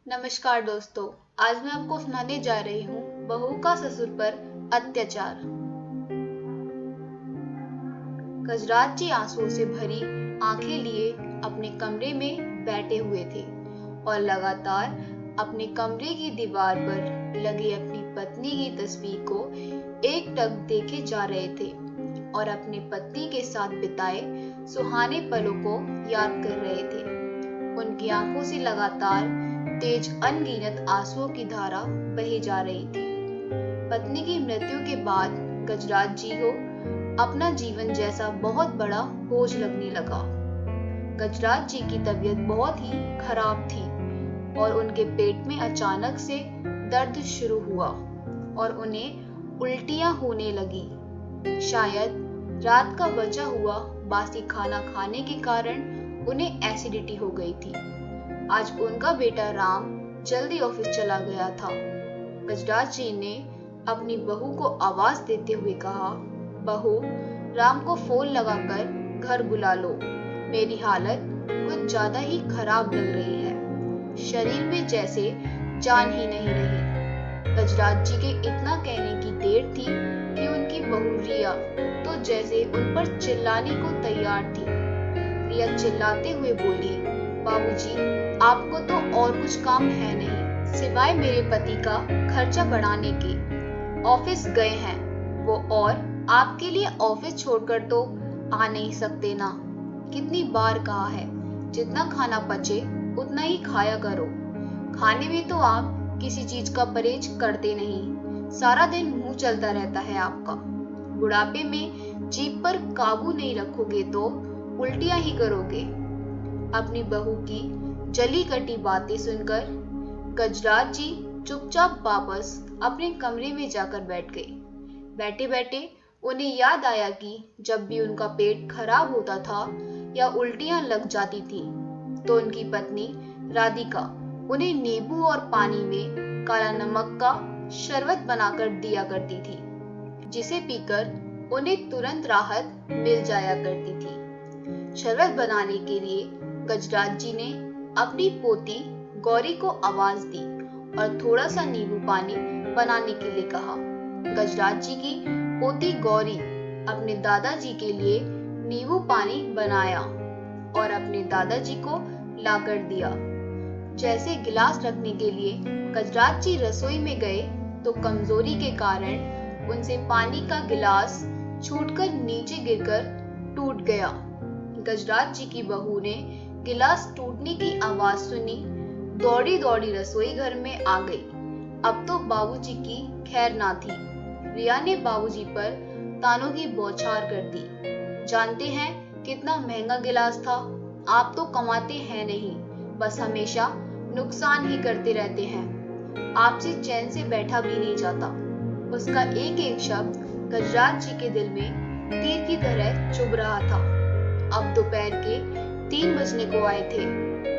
नमस्कार दोस्तों। आज मैं आपको सुनाने जा रही हूँ बहू का ससुर पर अत्याचार। गजराज जी आंसुओं से भरी आंखें लिए अपने कमरे में बैठे हुए थे और लगातार अपने कमरे की दीवार पर लगी अपनी पत्नी की तस्वीर को एकटक देखे जा रहे थे और अपनी पत्नी के साथ बिताए सुहाने पलों को याद कर रहे थे। उनकी आंखों से लगातार तेज अनगिनत आंसुओं की धारा बही जा रही थी। पत्नी की मृत्यु के बाद गजराज जी को अपना जीवन जैसा बहुत बड़ा बोझ लगने लगा। गजराज जी की तबीयत बहुत ही खराब थी और उनके पेट में अचानक से दर्द शुरू हुआ और उन्हें उल्टियां होने लगी। शायद रात का बचा हुआ बासी खाना खाने के कारण उन्हें एसिडिटी हो गई थी। आज उनका बेटा राम जल्दी ऑफिस चला गया था। गजराज जी ने अपनी बहू को आवाज देते हुए कहा, बहू, राम को फोन लगाकर घर बुला लो। मेरी हालत कुछ ज्यादा ही खराब लग रही है। शरीर में जैसे जान ही नहीं रही। गजराज जी के इतना कहने की देर थी कि उनकी बहू रिया तो जैसे उन पर चिल्लाने को तैयार थी। रिया चिल्लाते हुए बोली, बाबूजी, आपको तो और कुछ काम है नहीं सिवाय मेरे पति का खर्चा बढ़ाने के। ऑफिस गए हैं वो और आपके लिए ऑफिस छोड़कर तो आ नहीं सकते ना। कितनी बार कहा है, जितना खाना पचे उतना ही खाया करो। खाने में तो आप किसी चीज का परहेज करते नहीं। सारा दिन मुंह चलता रहता है आपका। बुढ़ापे में जीभ पर काबू नहीं रखोगे तो उल्टियां ही करोगे। अपनी बहू की जली कटी बातें सुनकर गजराज जी चुपचाप वापस अपने कमरे में जाकर बैठ गए। बैठे बैठे उन्हें याद आया कि जब भी उनका पेट खराब होता था या उल्टियां लग जाती थी तो उनकी पत्नी राधिका उन्हें नींबू और पानी में काला नमक का शरबत बनाकर दिया करती थी, जिसे पीकर उन्हें तुरंत राहत मिल जाया करती थी। शरबत बनाने के लिए गजराज जी ने अपनी पोती गौरी को आवाज दी और थोड़ा सा नींबू पानी बनाने के लिए कहा। गजराज जी की पोती गौरी अपने दादाजी के लिए नींबू पानी बनाया और अपने दादाजी को लाकर दिया। जैसे गिलास रखने के लिए गजराज जी रसोई में गए तो कमजोरी के कारण उनसे पानी का गिलास छूटकर नीचे गिरकर टूट गया। गजराज जी की बहू ने गिलास टूटने की आवाज सुनी, दौड़ी दौड़ी रसोई घर में आ गई। अब तो बाबूजी की खैर ना थी। रिया ने बाबूजी पर तानों की बौछार कर दी। जानते हैं कितना महंगा गिलास था? आप तो कमाते हैं नहीं, बस हमेशा नुकसान ही करते रहते हैं। आपसे चैन से बैठा भी नहीं जाता। उसका एक एक शब्द गजराज जी के दिल में तीर की तरह चुभ रहा था। अब दोपहर के 3 बजने को आए थे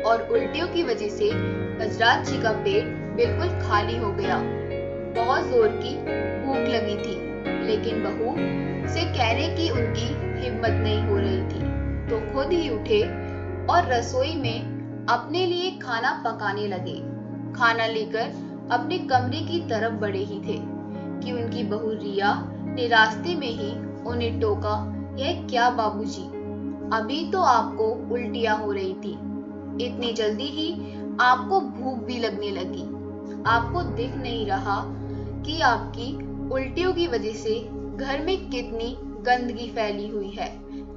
और उल्टियों की वजह से गजराज जी का पेट बिल्कुल खाली हो गया। बहुत जोर की भूख लगी थी, लेकिन बहू से कहने की उनकी हिम्मत नहीं हो रही थी, तो खुद ही उठे और रसोई में अपने लिए खाना पकाने लगे। खाना लेकर अपने कमरे की तरफ बढ़े ही थे कि उनकी बहू रिया ने रास्ते में ही उन्हें टोका, यह क्या बाबूजी, अभी तो आपको उल्टियां हो रही थी, इतनी जल्दी ही आपको भूख भी लगने लगी। आपको दिख नहीं रहा कि आपकी उल्टियों की वजह से घर में कितनी गंदगी फैली हुई है।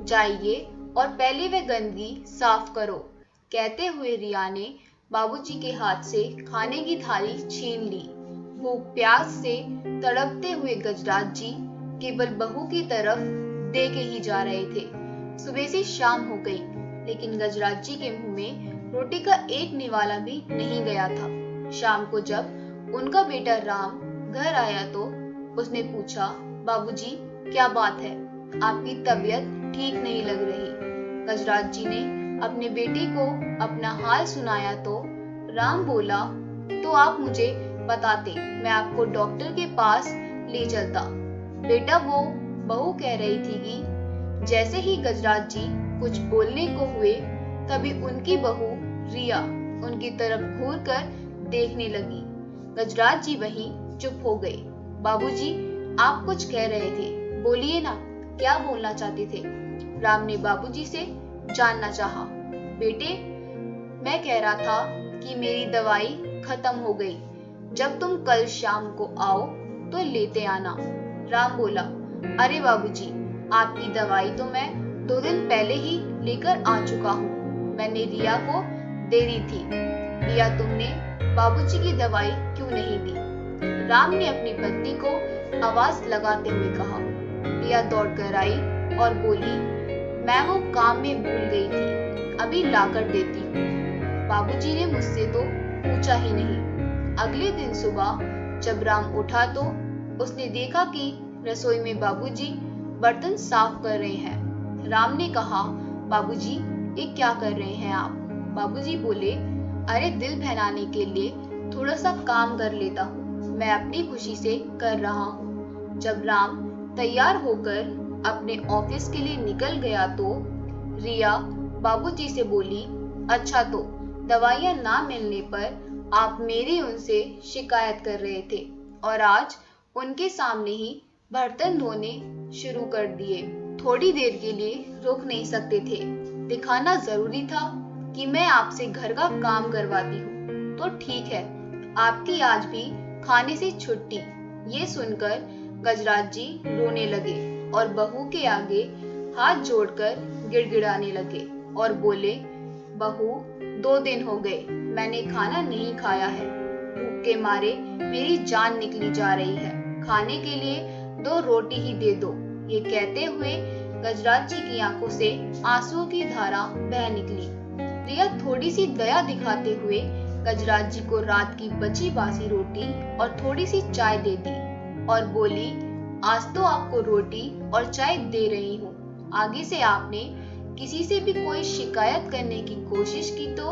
जाइए और पहले वह गंदगी साफ करो। कहते हुए रिया ने बाबूजी के हाथ से खाने की थाली छीन ली। भूख प्यास से तड़पते हुए गजराज जी केवल बहू की तरफ देखे ही जा रहे थे। सुबह से शाम हो गई, लेकिन गजराज जी के मुंह में रोटी का एक निवाला भी नहीं गया था। शाम को जब उनका बेटा राम घर आया तो उसने पूछा, बाबूजी, क्या बात है? आपकी तबीयत ठीक नहीं लग रही। गजराज जी ने अपने बेटे को अपना हाल सुनाया तो राम बोला, तो आप मुझे बताते, मैं आपको डॉक्टर के पास ले चलता। बेटा, वो बहू कह रही थी कि जैसे ही गजराज जी कुछ बोलने को हुए तभी उनकी बहू रिया उनकी तरफ घूरकर देखने लगी। गजराज जी वहीं चुप हो गए। बाबूजी, आप कुछ कह रहे थे, बोलिए ना, क्या बोलना चाहते थे? राम ने बाबूजी से जानना चाहा। बेटे, मैं कह रहा था कि मेरी दवाई खत्म हो गई। जब तुम कल शाम को आओ तो लेते आना। राम बोला, अरे बाबूजी, आपकी दवाई तो मैं 2 दिन पहले ही लेकर आ चुका हूँ। मैंने रिया को दे दी थी। रिया, तुमने बाबूजी की दवाई क्यों नहीं दी? राम ने अपनी पत्नी को आवाज लगाते हुए कहा। रिया दौड़कर आई और बोली, मैं वो काम में भूल गई थी, अभी लाकर देती हूँ। बाबूजी ने मुझसे तो पूछा ही नहीं। अगले दिन सुबह जब राम उठा तो उसने देखा कि रसोई में बाबूजी बर्तन साफ कर रहे हैं। राम ने कहा, बाबूजी, ये क्या कर रहे हैं आप? बाबूजी बोले, अरे दिल बहलाने के लिए थोड़ा सा काम कर लेता हूँ, मैं अपनी खुशी से कर रहा हूँ। जब राम तैयार होकर अपने ऑफिस के लिए निकल गया तो रिया बाबूजी से बोली, अच्छा तो दवाइयाँ ना मिलने पर आप मेरी उनसे शिकायत कर रहे थे और आज उनके सामने ही बर्तन धोने शुरू कर दिए। थोड़ी देर के लिए रुक नहीं सकते थे, दिखाना जरूरी था कि मैं आपसे घर का काम करवाती हूँ। तो ठीक है, आपकी आज भी खाने से छुट्टी। ये सुनकर गजराज जी रोने लगे और बहू के आगे हाथ जोड़कर गिड़गिड़ाने लगे और बोले, बहू, 2 दिन हो गए मैंने खाना नहीं खाया है। भूख के मारे मेरी जान निकली जा रही है। खाने के लिए 2 रोटी ही दे दो। ये कहते हुए गजराज जी की आंखों से आंसुओं की धारा बह निकली। रिया थोड़ी सी दया दिखाते हुए गजराज जी को रात की बची बासी रोटी और थोड़ी सी चाय दे दी और बोली, आज तो आपको रोटी और चाय दे रही हूँ। आगे से आपने किसी से भी कोई शिकायत करने की कोशिश की तो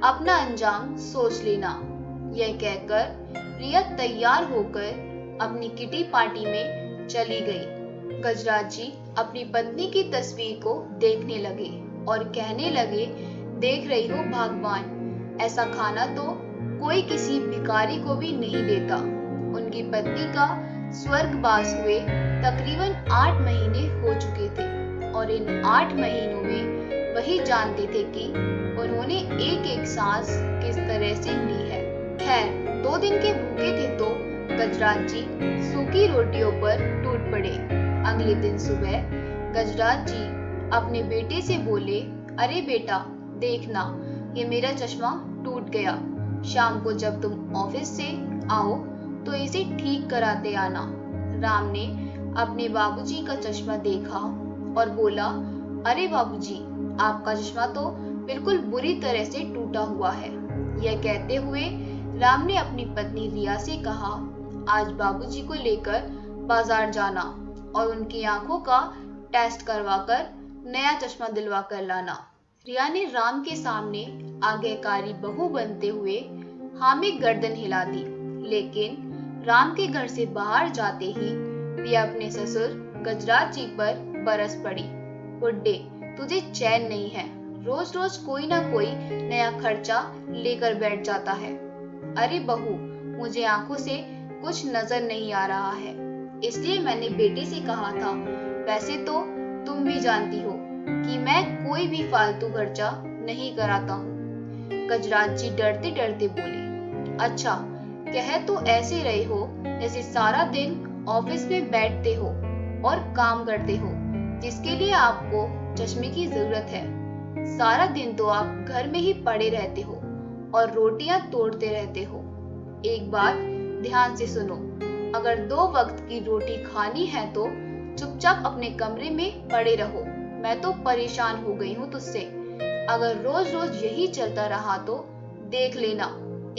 अपना अंजाम सोच लेना। यह कहकर रिया तैयार होकर अपनी किटी पार्टी में चली गई। गजराज जी अपनी पत्नी की तस्वीर को देखने लगे और कहने लगे, देख रही हो भगवान, ऐसा खाना तो कोई किसी भिखारी को भी नहीं देता। उनकी पत्नी का स्वर्गवास हुए तकरीबन 8 महीने हो चुके थे और इन 8 महीनों में वही जानते थे कि उन्होंने एक एक सांस किस तरह से ली है। खैर, 2 दिन के भूखे थे तो गजराज जी सूखी रोटियों पर टूट पड़े। अगले दिन सुबह गजराज जी अपने बेटे से बोले, अरे बेटा, देखना, ये मेरा चश्मा टूट गया। शाम को जब तुम ऑफिस से आओ तो इसे ठीक कराते आना। राम ने अपने बाबूजी का चश्मा देखा और बोला, अरे बाबूजी, आपका चश्मा तो बिल्कुल बुरी तरह से टूटा हुआ है। यह कहते हुए राम ने अपनी पत्नी रिया से कहा, आज बाबूजी को लेकर बाजार जाना और उनकी आंखों का टेस्ट करवाकर नया चश्मा दिलवा कर लाना। रिया ने राम के सामने आज्ञाकारी बहू बनते हुए हाँ में गर्दन हिला दी, लेकिन राम के घर से बाहर जाते ही रिया अपने ससुर गजराज जी पर बरस पड़ी। बुड्ढे, तुझे चैन नहीं है, रोज रोज कोई ना कोई नया खर्चा लेकर बैठ जाता है। अरे बहू, मुझे आंखों से कुछ नजर नहीं आ रहा है, इसलिए मैंने बेटे से कहा था। वैसे तो तुम भी जानती हो कि मैं कोई भी फालतू खर्चा नहीं कराता हूँ। गजराज जी डरते डरते बोले, अच्छा, कह तो ऐसे रहे हो जैसे सारा दिन ऑफिस में बैठते हो और काम करते हो, जिसके लिए आपको चश्मे की जरूरत है। सारा दिन तो आप घर में ही पड़े रहते हो और रोटियां तोड़ते रहते हो। एक बात ध्यान से सुनो, अगर 2 वक्त की रोटी खानी है तो चुपचाप अपने कमरे में पड़े रहो। मैं तो परेशान हो गई हूँ तुझसे। अगर रोज रोज यही चलता रहा तो देख लेना,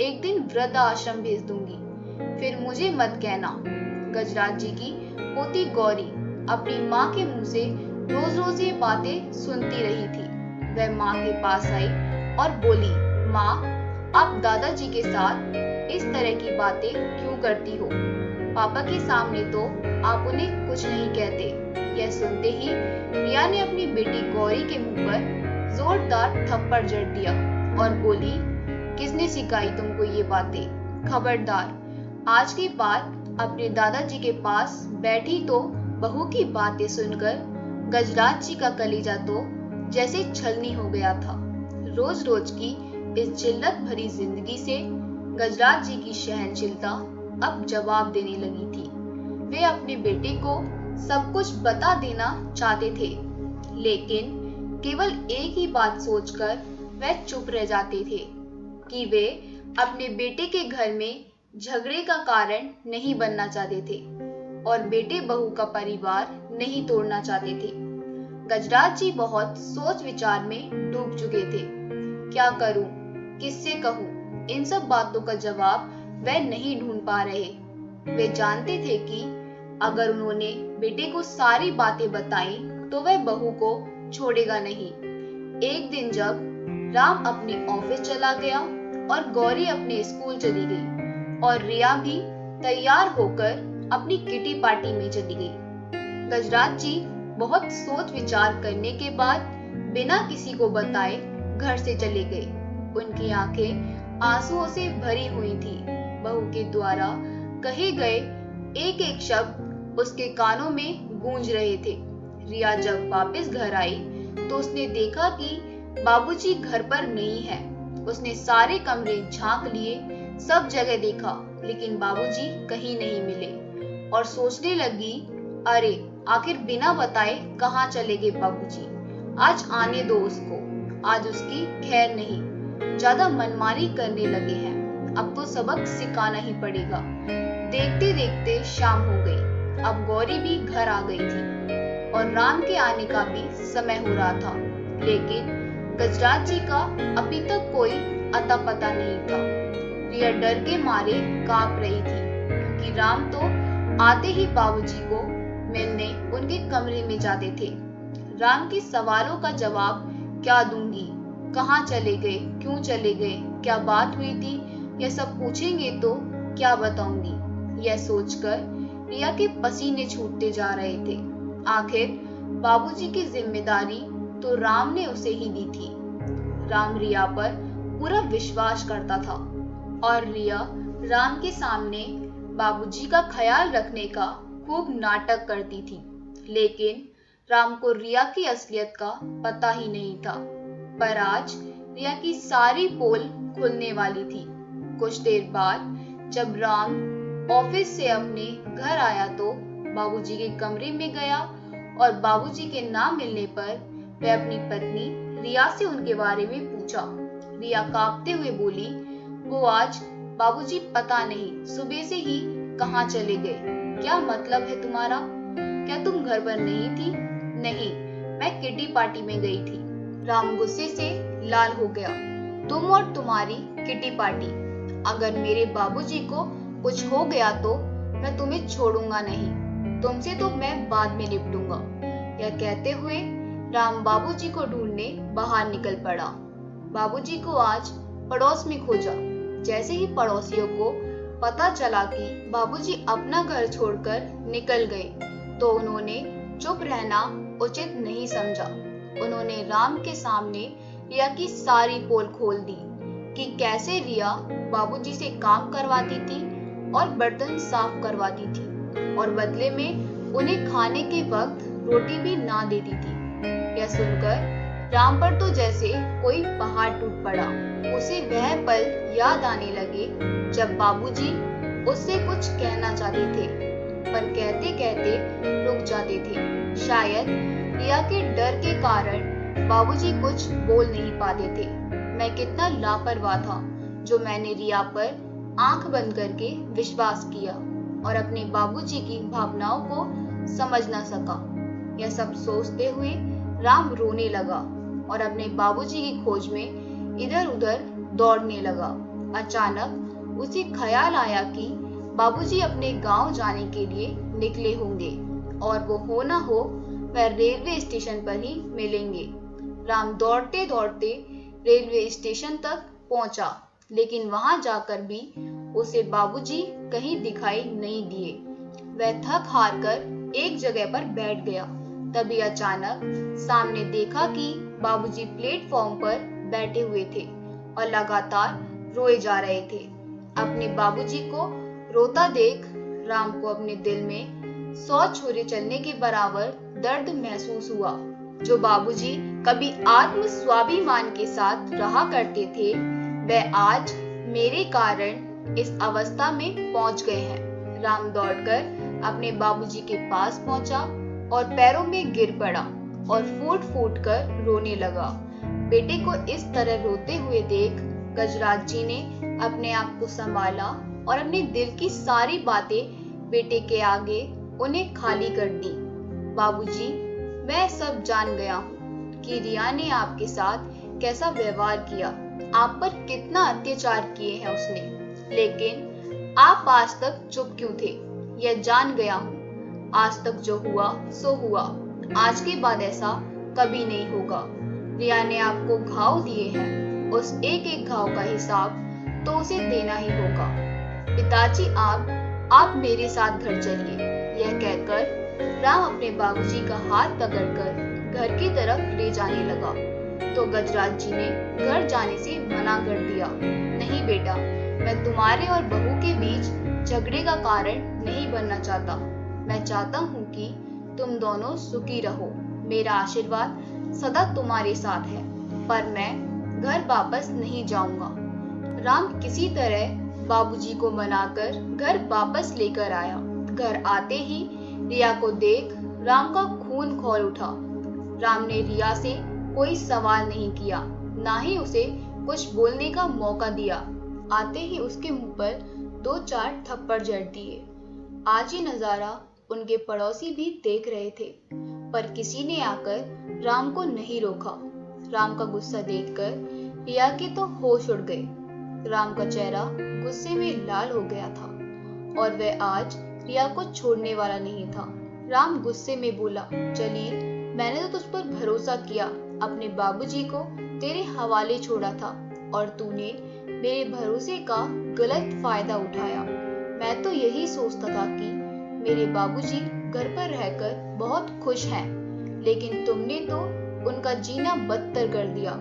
एक दिन वृद्ध आश्रम भेज दूंगी, फिर मुझे मत कहना। गजराज जी की पोती गौरी अपनी माँ के मुंह से रोज रोज ये बातें सुनती रही थी। वह माँ के पास आई और बोली, माँ, आप दादाजी के साथ इस तरह की बातें क्यों करती हो? पापा के सामने तो आप उन्हें कुछ नहीं कहते। यह सुनते ही रिया ने अपनी बेटी गौरी के मुंह पर जोरदार थप्पड़ जड़ दिया और बोली, किसने सिखाई तुमको ये बातें? खबरदार, आज के बाद अपने दादाजी के पास बैठी तो बहू की बातें सुनकर गजराज जी का कलेजा तो जैसे छलनी हो गया था। रोज रोज की इस जिल्लत भरी जिंदगी से गजराज जी की सहनशीलता अब जवाब देने लगी थी। वे अपने बेटे को सब कुछ बता देना चाहते थे, लेकिन केवल एक ही बात सोचकर वह चुप रह जाते थे कि वे अपने बेटे के घर में झगड़े का कारण नहीं बनना चाहते थे और बेटे बहू का परिवार नहीं तोड़ना चाहते थे। गजराज जी बहुत सोच विचार में डूब चुके थे। क्या करूं, किससे कहूं? इन सब बातों का जवाब वह नहीं ढूंढ पा रहे। वे जानते थे कि अगर उन्होंने बेटे को सारी बातें बताई तो वह बहू को छोड़ेगा नहीं। एक दिन जब राम अपने ऑफिस चला गया और गौरी अपने स्कूल चली गई और रिया भी तैयार होकर अपनी किटी पार्टी में चली गई, गजराज जी बहुत सोच विचार करने के बाद बिना किसी को बताए घर से चले गए। उनकी आंखें आंसुओं से भरी हुई थी। बहू के द्वारा कहे गए एक एक शब्द उसके कानों में गूंज रहे थे। रिया जब वापस घर आई तो उसने देखा कि बाबूजी घर पर नहीं है। उसने सारे कमरे झांक लिए, सब जगह देखा, लेकिन बाबूजी कहीं नहीं मिले और सोचने लगी, अरे आखिर बिना बताए कहाँ चले गए बाबूजी? आज आने दो उसको, आज उसकी खैर नहीं। ज्यादा मनमानी करने लगे हैं, अब तो सबक सिखाना ही पड़ेगा। देखते देखते शाम हो गई। अब गौरी भी घर आ गई थी और राम के आने का भी समय हो रहा था, लेकिन गजराज जी का अभी तक कोई अता पता नहीं था। रिया डर के मारे कांप रही थी, क्योंकि राम तो आते ही बाबूजी को मिलने उनके कमरे में जाते थे। राम के सवालों का जवाब क्या दूंगी? कहाँ चले गए, क्यों चले गए, क्या बात हुई थी, यह सब पूछेंगे तो क्या बताऊंगी? यह सोचकर रिया के पसीने छूटते जा रहे थे। आखिर बाबूजी की जिम्मेदारी तो राम ने उसे ही दी थी। राम रिया पर पूरा विश्वास करता था और रिया राम के सामने बाबूजी का ख्याल रखने का खूब नाटक करती थी, लेकिन राम को रिया की असलियत का पता ही नहीं था। पर आज रिया की सारी पोल खुलने वाली थी। कुछ देर बाद जब राम ऑफिस से अपने घर आया तो बाबूजी के कमरे में गया और बाबूजी के ना मिलने पर वह अपनी पत्नी रिया से उनके बारे में पूछा। रिया कांपते हुए बोली, वो आज बाबूजी पता नहीं सुबह से ही कहाँ चले गए। क्या मतलब है तुम्हारा? क्या तुम घर पर नहीं थी? नहीं, मैं किटी पार्टी में गई थी। राम गुस्से से लाल हो गया। तुम और तुम्हारी किटी पार्टी, अगर मेरे बाबूजी को कुछ हो गया तो मैं तुम्हें छोड़ूंगा नहीं, तुमसे तो मैं बाद में निपटूंगा। यह कहते हुए राम बाबूजी को ढूंढने बाहर निकल पड़ा। बाबूजी को आज पड़ोस में खोजा। जैसे ही पड़ोसियों को पता चला कि बाबूजी अपना घर छोड़कर निकल गए, तो उन्होंने चुप रहना उचित नहीं समझा। उन्होंने राम के सामने रिया की सारी पोल खोल दी कि कैसे रिया बाबूजी से काम करवाती थी और बर्तन साफ करवाती थी और बदले में उन्हें खाने के वक्त रोटी भी ना देती थी। यह सुनकर राम पर तो जैसे कोई पहाड़ टूट पड़ा। उसे वह पल याद आने लगे जब बाबूजी उससे कुछ कहना चाहते थे, पर कहते कहते रुक जाते थे। शायद रिया के डर के कारण बाबूजी कुछ बोल नहीं पाते थे। मैं कितना लापरवाह था जो मैंने रिया पर आंख बंद करके विश्वास किया और अपने बाबूजी की भावनाओं को समझ न सका। यह सब सोचते हुए राम रोने लगा और अपने बाबूजी की खोज में इधर उधर दौड़ने लगा। अचानक उसे ख्याल आया कि बाबूजी अपने गांव जाने के लिए निकले होंगे और वो हो ना हो वह रेलवे स्टेशन पर ही मिलेंगे। राम दौड़ते दौड़ते रेलवे स्टेशन तक पहुंचा, लेकिन वहां जाकर भी उसे बाबूजी कहीं दिखाई नहीं दिए। वह थक हार कर एक जगह पर बैठ गया। तभी अचानक सामने देखा कि बाबूजी प्लेटफॉर्म पर बैठे हुए थे और लगातार रोए जा रहे थे। अपने बाबूजी को रोता देख राम को अपने दिल में 100 छुरे चलने के बराबर दर्द महसूस हुआ। जो बाबूजी कभी आत्म स्वाभिमान के साथ रहा करते थे, वह आज मेरे कारण इस अवस्था में पहुंच गए हैं। राम दौड़कर अपने बाबूजी के पास पहुंचा और पैरों में गिर पड़ा और फूट फूट कर रोने लगा। बेटे को इस तरह रोते हुए देख गजराज जी ने अपने आप को संभाला और अपने दिल की सारी बातें बेटे के आगे उन्हें खाली कर दी। बाबूजी, मैं सब जान गया हूँ कि रिया ने आपके साथ कैसा व्यवहार किया, आप पर कितना अत्याचार किए हैं उसने, लेकिन आप आज तक चुप क्यों थे, यह जान गया हूँ। आज तक जो हुआ सो हुआ, आज के बाद ऐसा कभी नहीं होगा। रिया ने आपको घाव दिए हैं, उस एक एक घाव का हिसाब तो उसे देना ही होगा। पिताजी, आप मेरे साथ घर चलिए। यह कहकर राम अपने बाबूजी का हाथ पकड़कर घर की तरफ ले जाने लगा, तो गजराज जी ने घर जाने से मना कर दिया। नहीं बेटा, मैं तुम्हारे और बहू के बीच झगड़े का कारण नहीं बनना चाहता। मैं चाहता हूँ कि तुम दोनों सुखी रहो। मेरा आशीर्वाद सदा तुम्हारे साथ है, पर मैं घर वापस नहीं जाऊंगा। राम किसी तरह बाबूजी को मनाकर घर वापस लेकर आया। घर आते ही रिया को देख राम का खून खौल उठा। राम ने रिया से कोई सवाल नहीं किया, ना ही उसे कुछ बोलने का मौका दिया। आते ही उसके मुंह पर 2-4 थप्पड़ जड़ दिए। आज ये नजारा उनके पड़ोसी भी देख रहे थे, पर किसी ने आकर राम को नहीं रोका। राम का गुस्सा देखकर रिया के तो होश उड़ गए। राम का चेहरा गुस्से में लाल हो गया था और वह आज रिया को छोड़ने वाला नहीं था। राम गुस्से में बोला, जलील, मैंने तो तुझ पर भरोसा किया, अपने बाबूजी को तेरे हवाले छोड़ा था और तूने मेरे भरोसे का गलत फायदा उठाया। मैं तो यही सोचता था कि मेरे बाबूजी घर पर रहकर बहुत खुश हैं, लेकिन तुमने तो उनका जीना बदतर कर दिया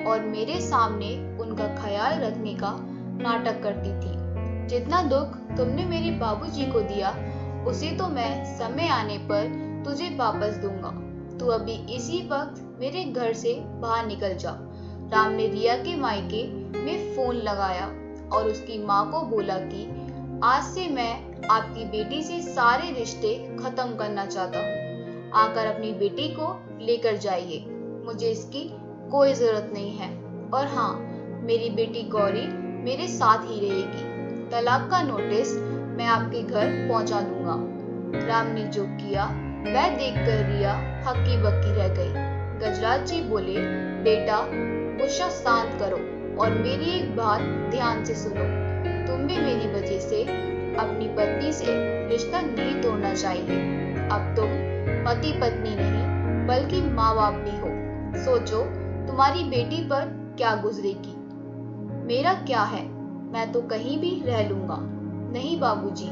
और मेरे सामने उनका ख्याल रखने का नाटक करती थी। जितना दुख तुमने मेरे बाबूजी को दिया, उसे तो मैं समय आने पर तुझे वापस दूंगा। तू अभी इसी वक्त मेरे घर से बाहर निकल जा। राम ने रिया के मायके में फोन लगाया और उसकी माँ को बोला कि आज से मैं आपकी बेटी से सारे रिश्ते खत्म करना चाहता हूँ। आकर अपनी बेटी को लेकर जाइए, मुझे इसकी कोई जरूरत नहीं है। और हाँ, मेरी बेटी गौरी मेरे साथ ही रहेगी। तलाक का नोटिस मैं आपके घर पहुंचा दूंगा। राम ने जो किया वह देखकर रिया हक्की बक्की रह गई। गजराज जी बोले, बेटा गुस्सा शांत करो और मेरी एक बात ध्यान से सुनो। तुम भी मेरी वजह से अपनी पत्नी से रिश्ता नहीं तोड़ना चाहिए। अब तुम पति पत्नी नहीं बल्कि माँ बाप भी हो। सोचो तुम्हारी बेटी पर क्या गुजरेगी। मेरा क्या है, मैं तो कहीं भी रह लूंगा। नहीं बाबूजी,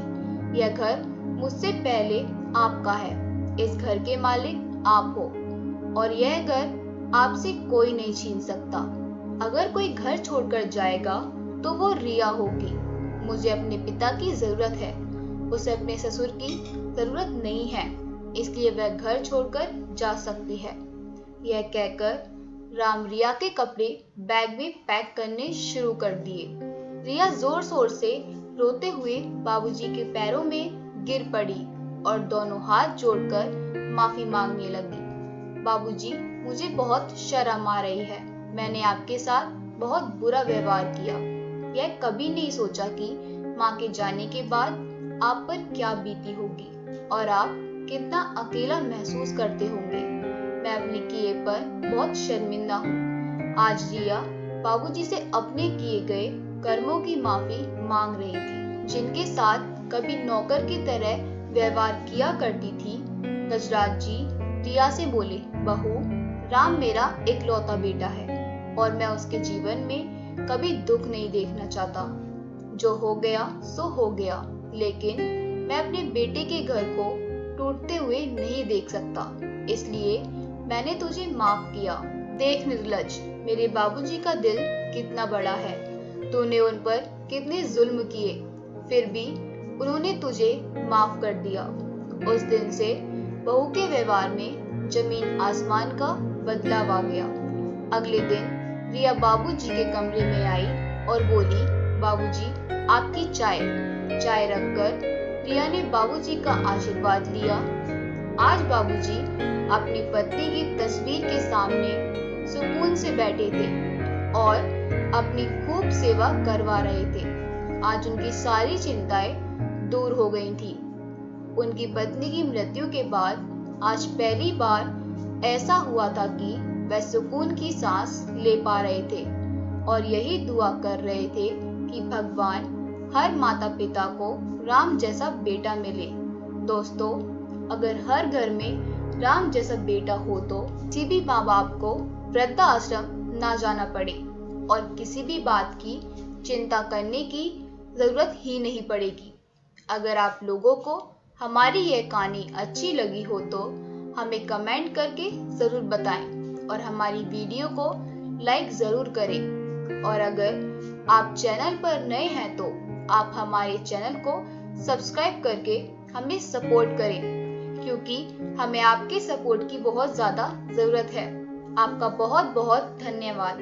यह घर मुझसे पहले आपका है। इस घर के मालिक आप हो और यह घर आपसे कोई नहीं छीन सकता। अगर कोई घर छोड़कर जाएगा तो वो रिया होगी। मुझे अपने पिता की जरूरत है, उसे अपने ससुर की जरूरत नहीं है, इसलिए वह घर छोड़कर जा सकती है। यह कहकर राम रिया के कपड़े बैग में पैक करने शुरू कर दिए। रिया जोर शोर से रोते हुए बाबूजी के पैरों में गिर पड़ी और दोनों हाथ जोड़कर माफी मांगने लगी। बाबूजी, मुझे बहुत शर्म आ रही है। मैंने आपके साथ बहुत बुरा व्यवहार किया। यह कभी नहीं सोचा कि माँ के जाने के बाद आप पर क्या बीती होगी और आप कितना अकेला महसूस करते होंगे। मैं अपने किए पर बहुत शर्मिंदा हूँ। आज रिया बाबूजी से अपने किए गए कर्मों की माफी मांग रही थी, जिनके साथ कभी नौकर की तरह व्यवहार किया करती थी। गजराज जी रिया से बोले, बहू, राम मेरा इकलौता बेटा है और मैं उसके जीवन में कभी दुख नहीं देखना चाहता। जो हो गया सो हो गया, लेकिन मैं अपने बेटे के घर को टूटते हुए नहीं देख सकता, इसलिए मैंने तुझे माफ किया। देख निर्लज, मेरे बाबूजी का दिल कितना बड़ा है। तूने उन पर कितने जुल्म किए, फिर भी उन्होंने तुझे माफ कर दिया। उस दिन से बहू के व्यवहार में जमीन आसमान का बदलाव आ गया। अगले दिन रिया बाबूजी के कमरे में आई और बोली, बाबूजी, आपकी चाय। चाय रखकर रिया ने बाबूजी का आशीर्वाद लिया। आज बाबूजी अपनी पत्नी की तस्वीर के सामने सुकून से बैठे थे और अपनी खूब सेवा करवा रहे थे। आज उनकी सारी चिंताएं दूर हो गई थी। उनकी पत्नी की मृत्यु के बाद आज पहली बार ऐसा हुआ था कि वह सुकून की सांस ले पा रहे थे और यही दुआ कर रहे थे कि भगवान हर माता पिता को राम जैसा बेटा मिले। दोस्तों, अगर हर घर में राम जैसा बेटा हो तो किसी भी माँ बाप को वृद्धाश्रम ना जाना पड़े और किसी भी बात की चिंता करने की जरूरत ही नहीं पड़ेगी। अगर आप लोगों को हमारी यह कहानी अच्छी लगी हो तो हमें कमेंट करके जरूर बताएं और हमारी वीडियो को लाइक जरूर करें। और अगर आप चैनल पर नए हैं तो आप हमारे चैनल को सब्सक्राइब करके हमें सपोर्ट करें, क्योंकि हमें आपके सपोर्ट की बहुत ज़्यादा ज़रूरत है। आपका बहुत बहुत धन्यवाद।